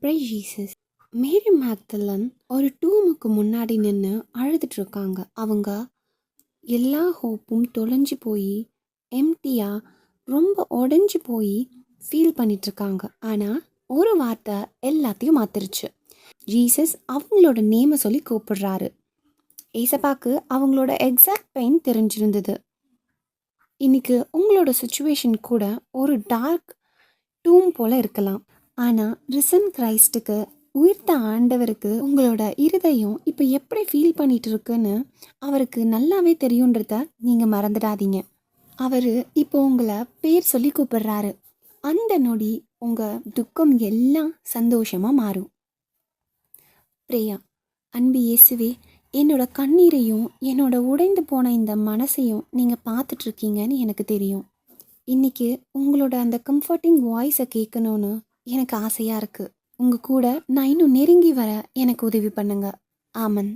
Praise Jesus. மேரி மேக்தலன் ஒரு டூமுக்கு முன்னாடி நின்று அழுதுட்டு இருக்காங்க. அவங்க எல்லா ஹோப்பும் தொலைஞ்சு போய் எம்டியாக ரொம்ப உடஞ்சி போய் ஃபீல் பண்ணிட்டு இருக்காங்க. ஆனால் ஒரு வார்த்தை எல்லாத்தையும் மாத்திருச்சு. ஜீசஸ் அவங்களோட நேமை சொல்லி கூப்பிடுறாரு. ஏசப்பாக்கு அவங்களோட எக்ஸாக்ட் பெயின் தெரிஞ்சிருந்தது. இன்னைக்கு உங்களோட சுச்சுவேஷன் கூட ஒரு டார்க் டூம் போல இருக்கலாம். ஆனால் ரிசன் கிரைஸ்டுக்கு, உயிர்த்த ஆண்டவருக்கு உங்களோட இருதயம் இப்போ எப்படி ஃபீல் பண்ணிட்டு இருக்குன்னு அவருக்கு நல்லாவே தெரியுன்றத நீங்கள் மறந்துடாதீங்க. அவர் இப்போ உங்களை பேர் சொல்லி கூப்பிடுறாரு. அந்த நொடி உங்கள் துக்கம் எல்லாம் சந்தோஷமாக மாறும். பிரேயா. அன்பு இயேசுவே, என்னோட கண்ணீரையும் என்னோட உடைந்து போன இந்த மனசையும் நீங்கள் பார்த்துட்ருக்கீங்கன்னு எனக்கு தெரியும். இன்றைக்கி உங்களோட அந்த கம்ஃபர்டிங் வாய்ஸை கேட்கணுன்னு எனக்கு ஆசையாக இருக்குது. உங்கள் கூட நான் இன்னும் நெருங்கி வர எனக்கு உதவி பண்ணுங்க. ஆமன்.